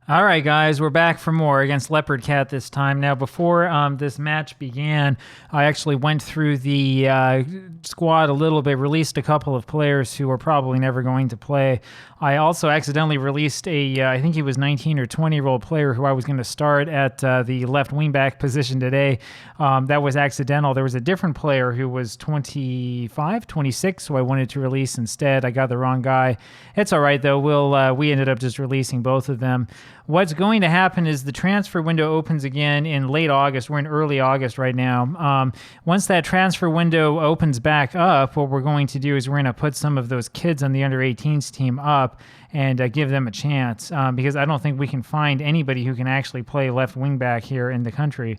All right, guys, we're back for more against Leopard Cat this time. Now, before this match began, I actually went through the squad a little bit, released a couple of players who are probably never going to play. I also accidentally released I think he was 19 or 20-year-old player who I was going to start at the left wingback position today. That was accidental. There was a different player who was 25, 26, who I wanted to release instead. I got the wrong guy. It's all right, though. We ended up just releasing both of them. What's going to happen is the transfer window opens again in late August. We're in early August right now. Once that transfer window opens back up, what we're going to do is we're going to put some of those kids on the under-18s team up and give them a chance because I don't think we can find anybody who can actually play left wing back here in the country.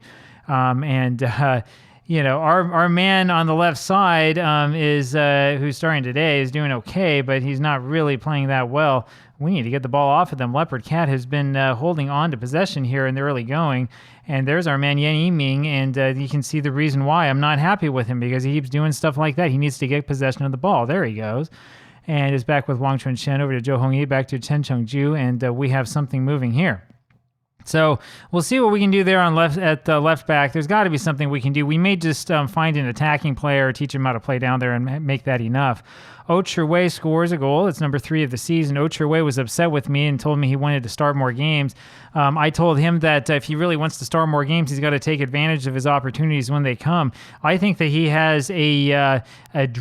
You know, our man on the left side who's starting today is doing okay, but he's not really playing that well. We need to get the ball off of them. Leopard Cat has been holding on to possession here in the early going, and there's our man Yan Yiming, and you can see the reason why I'm not happy with him because he keeps doing stuff like that. He needs to get possession of the ball. There he goes. And is back with Wang Chunxian over to Zhou Hongyi, back to Chen Chengju, and we have something moving here. So we'll see what we can do there on left back. There's got to be something we can do. We may just find an attacking player, teach him how to play down there, and make that enough. Oh Chi-Wei scores a goal. It's number 3 of the season. Oh Chi-Wei was upset with me and told me he wanted to start more games. I told him that if he really wants to start more games, he's got to take advantage of his opportunities when they come. I think that he has a huge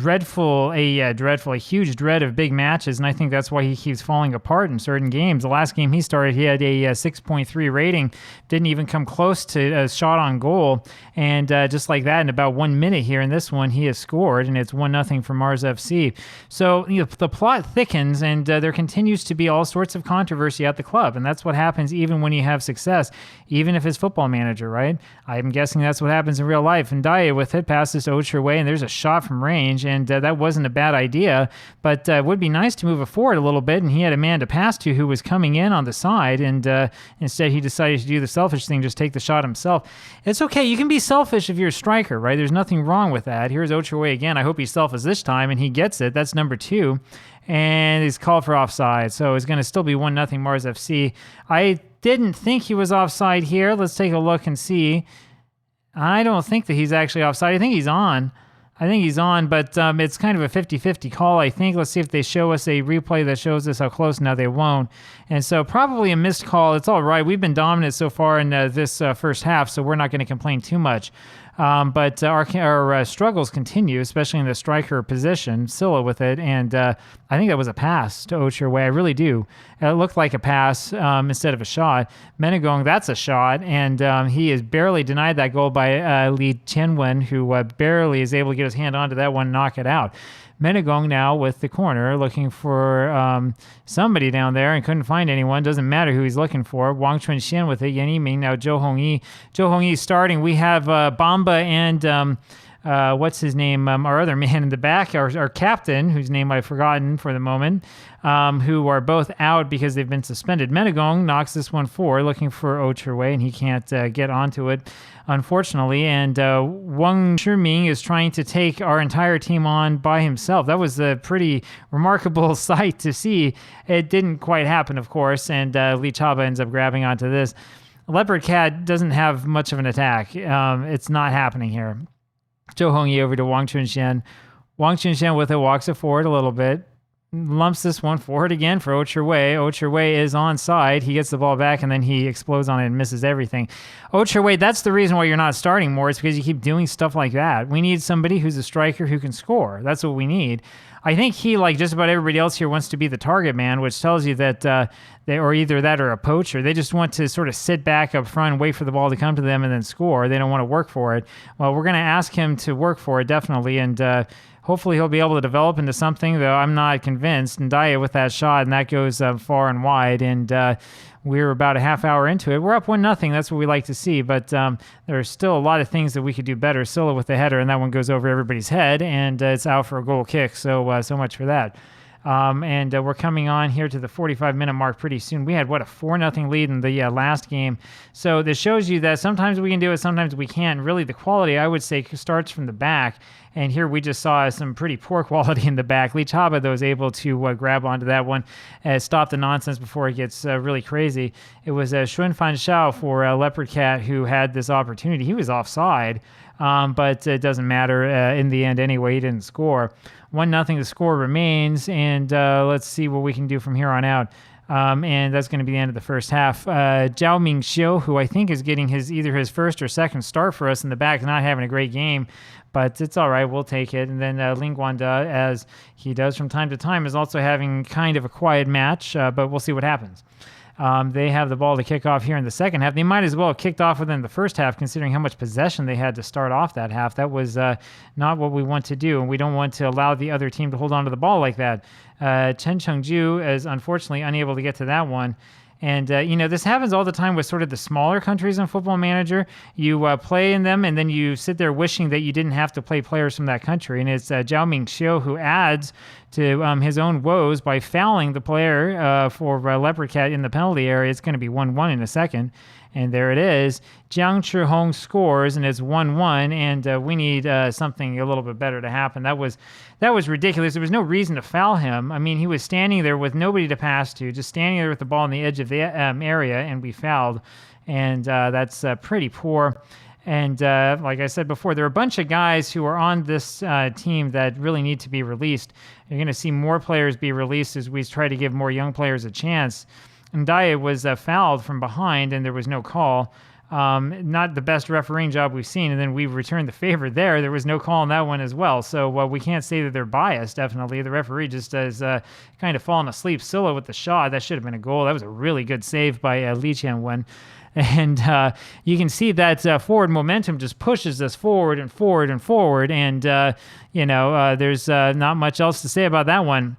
dread of big matches, and I think that's why he keeps falling apart in certain games. The last game he started, he had a 6.3 rating, didn't even come close to a shot on goal, and just like that, in about 1 minute here in this one, he has scored, and it's 1-0 for Mars FC. So the plot thickens, and there continues to be all sorts of controversy at the club, and that's what happens even when you have success, even if it's football manager, right? I'm guessing that's what happens in real life. And Daya with it passes to Oh Chi-Wei, and there's a shot from range, and that wasn't a bad idea, but it would be nice to move it forward a little bit, and he had a man to pass to who was coming in on the side, and instead he decided to do the selfish thing, just take the shot himself. It's okay. You can be selfish if you're a striker, right? There's nothing wrong with that. Here's Oh Chi-Wei again. I hope he's selfish this time, and he gets it. That's number 2. And he's called for offside, so it's going to still be 1-0 Mars FC. I didn't think he was offside here. Let's take a look and see. I don't think that he's actually offside. I think he's on. But it's kind of a 50-50 call, I think. Let's see if they show us a replay that shows us how close. No, they won't. And so probably a missed call. It's all right. We've been dominant so far in this first half, so we're not going to complain too much. But our struggles continue, especially in the striker position, Silla with it, and I think that was a pass to Oh Chi-Wei. I really do. It looked like a pass instead of a shot. Menegong, that's a shot, and he is barely denied that goal by Li Tianwen, who barely is able to get his hand onto that one and knock it out. Menegong now with the corner, looking for somebody down there and couldn't find anyone. Doesn't matter who he's looking for. Wang Chunxian with it. Yan Yiming, now Zhou Hongyi. Zhou Hongyi starting. We have Bamba and what's his name? Our other man in the back, our captain, whose name I've forgotten for the moment, who are both out because they've been suspended. Menegong knocks this one forward, looking for Oh Chi-Wei, and he can't get onto it, unfortunately. And Wang Shiming is trying to take our entire team on by himself. That was a pretty remarkable sight to see. It didn't quite happen, of course, and Li Chaba ends up grabbing onto this. Leopard Cat doesn't have much of an attack. It's not happening here. Zhou Hongyi over to Wang Chunxian. Wang Chunxian with it, walks it forward a little bit. Lumps this one forward again for Oh Chi-Wei. Oh Chi-Wei is onside. He gets the ball back, and then he explodes on it and misses everything. Oh Chi-Wei, that's the reason why you're not starting more. It's because you keep doing stuff like that. We need somebody who's a striker who can score. That's what we need. I think he, like just about everybody else here, wants to be the target man, which tells you that they are either that or a poacher. They just want to sort of sit back up front and wait for the ball to come to them and then score. They don't want to work for it. Well, we're going to ask him to work for it, definitely, and hopefully he'll be able to develop into something, though I'm not convinced. And Daya with that shot, and that goes far and wide, and we're about a half hour into it. We're up 1-0. That's what we like to see, but there are still a lot of things that we could do better. Silla with the header, and that one goes over everybody's head, and it's out for a goal kick, so much for that. And we're coming on here to the 45-minute mark pretty soon. We had, a 4-0 lead in the last game. So this shows you that sometimes we can do it, sometimes we can't. Really, the quality, I would say, starts from the back. And here we just saw some pretty poor quality in the back. Lee Chaba, though, was able to grab onto that one, stop the nonsense before it gets really crazy. It was Xun Fan Xiao for Leopard Cat who had this opportunity. He was offside, but it doesn't matter in the end anyway. He didn't score. 1-0 the score remains, and let's see what we can do from here on out. And that's going to be the end of the first half. Zhao Mingxiu, who I think is getting either his first or second start for us in the back, not having a great game, but it's all right. We'll take it. And then Ling Guanda, as he does from time to time, is also having kind of a quiet match, but we'll see what happens. They have the ball to kick off here in the second half. They might as well have kicked off within the first half, considering how much possession they had to start off that half. That was not what we want to do, and we don't want to allow the other team to hold on to the ball like that. Chen Chengju is unfortunately unable to get to that one. And, this happens all the time with sort of the smaller countries in Football Manager. You play in them, and then you sit there wishing that you didn't have to play players from that country. And it's Zhao Mingxiu who adds to his own woes by fouling the player for Leopard Cat in the penalty area. It's going to be 1-1 in a second. And there it is. Jiang Chihong scores, and it's 1-1, and we need something a little bit better to happen. That was ridiculous. There was no reason to foul him. I mean, he was standing there with nobody to pass to, just standing there with the ball on the edge of the area, and we fouled. And that's pretty poor. And like I said before, there are a bunch of guys who are on this team that really need to be released. You're going to see more players be released as we try to give more young players a chance. Ndaye was fouled from behind, and there was no call. Not the best refereeing job we've seen, and then we returned the favor there. There was no call on that one as well. So we can't say that they're biased, definitely. The referee just has kind of fallen asleep. Silla with the shot. That should have been a goal. That was a really good save by Li Qianwen. And you can see that forward momentum just pushes us forward and forward and forward. And, there's not much else to say about that one.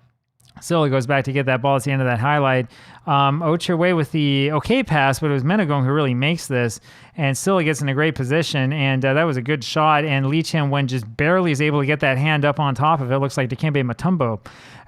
Silla goes back to get that ball at the end of that highlight. Ocherway with the okay pass, but it was Menegong who really makes this. And Silla gets in a great position, and that was a good shot. And Li Qianwen just barely is able to get that hand up on top of it. Looks like Dikembe Mutombo.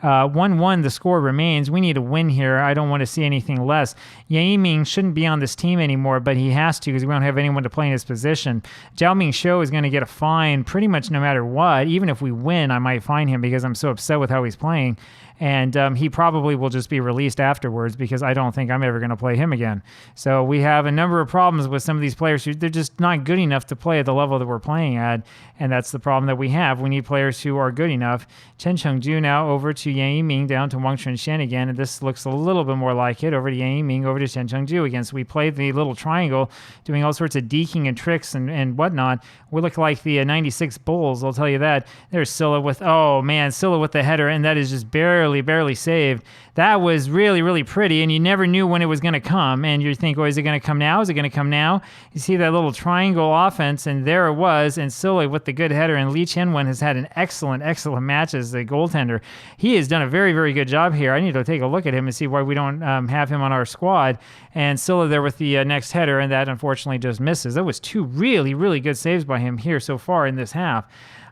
1-1, the score remains. We need a win here. I don't want to see anything less. Ye Yiming shouldn't be on this team anymore, but he has to because we don't have anyone to play in his position. Zhao Mingxiu is going to get a fine pretty much no matter what. Even if we win, I might fine him because I'm so upset with how he's playing. And he probably will just be released afterwards because I don't think I'm ever going to play him again. So we have a number of problems with some of these players who they're just not good enough to play at the level that we're playing at. And that's the problem that we have. We need players who are good enough. Chen Chengju now over to Yang Yiming, down to Wang Chunshen again. And this looks a little bit more like it. Over to Yang Yiming, over to Chen Chengju again. So we played the little triangle, doing all sorts of deking and tricks and whatnot. We look like the 96 Bulls, I'll tell you that. There's Silla with the header, and that is just barely saved. That was really, really pretty, and you never knew when it was going to come. And you think, is it going to come now? Is it going to come now? You see that little triangle offense, and there it was. And Silla with the good header, and Li Qianwen has had an excellent match as the goaltender. He has done a very, very good job here. I need to take a look at him and see why we don't have him on our squad. And Silla there with the next header, and that unfortunately just misses. That was two really, really good saves by him here so far in this half.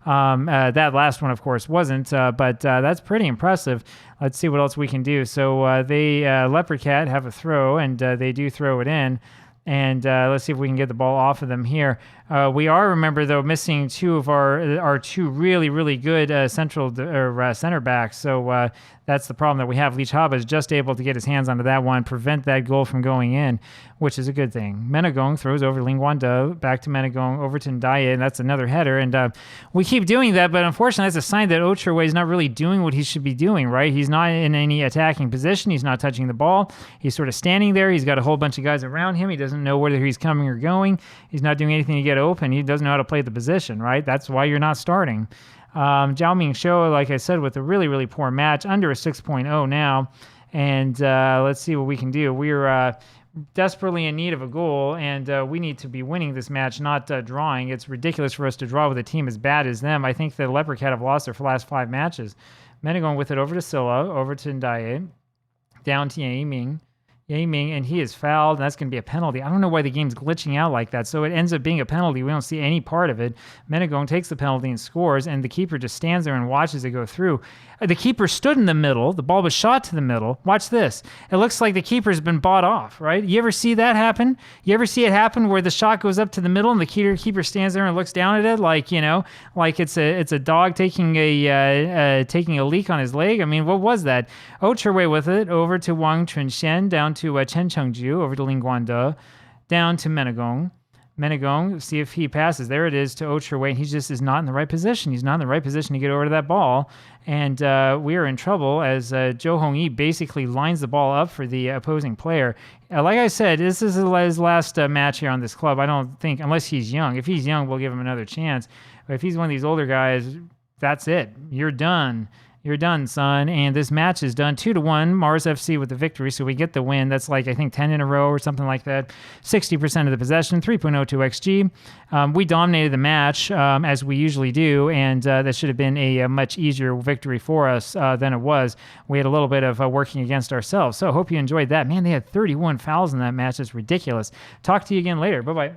That last one, of course, wasn't, but that's pretty impressive. Let's see what else we can do. So Leopard Cat have a throw, and they do throw it in. And let's see if we can get the ball off of them here. We are, remember, though, missing two of our two really, really good center backs. So that's the problem that we have. Lee Chaba is just able to get his hands onto that one, prevent that goal from going in, which is a good thing. Menegong throws over Ling Guanda, back to Menegong, over to Ndaye, and that's another header. And we keep doing that, but unfortunately, that's a sign that Ocherway is not really doing what he should be doing, right? He's not in any attacking position. He's not touching the ball. He's sort of standing there. He's got a whole bunch of guys around him. He doesn't know whether he's coming or going. He's not doing anything to get open. He doesn't know how to play the position, right? That's why you're not starting. Zhao Mingxiu, like I said, with a really, really poor match, under a 6.0 now. And let's see what we can do. We're desperately in need of a goal, and we need to be winning this match, not drawing. It's ridiculous for us to draw with a team as bad as them. I think the Leopard Cat have lost their last 5 matches. Menegong with it over to Silla, over to Ndaye, down to Yang Yiming. Yaming, and he is fouled, and that's going to be a penalty. I don't know why the game's glitching out like that. So it ends up being a penalty. We don't see any part of it. Menegong takes the penalty and scores, and the keeper just stands there and watches it go through. The keeper stood in the middle. The ball was shot to the middle. Watch this. It looks like the keeper's been bought off, right? You ever see that happen? You ever see it happen where the shot goes up to the middle and the keeper stands there and looks down at it like, like it's a dog taking a leak on his leg? I mean, what was that? Ocherwei with it over to Wang Chunxian, down to Chen Chengju, over to Lin Guande, down to Menegong. Menegong, see if he passes. There it is to Ocherwei. He just is not in the right position. He's not in the right position to get over to that ball. And we are in trouble as Zhou Hongyi basically lines the ball up for the opposing player. Like I said, this is his last match here on this club. I don't think, unless he's young. If he's young, we'll give him another chance. But if he's one of these older guys, that's it. You're done. You're done, son. And this match is done 2-1. Mars FC with the victory, so we get the win. That's like, I think, 10 in a row or something like that. 60% of the possession, 3.02 XG. We dominated the match, as we usually do, and that should have been a much easier victory for us than it was. We had a little bit of working against ourselves. So I hope you enjoyed that. Man, they had 31 fouls in that match. It's ridiculous. Talk to you again later. Bye-bye.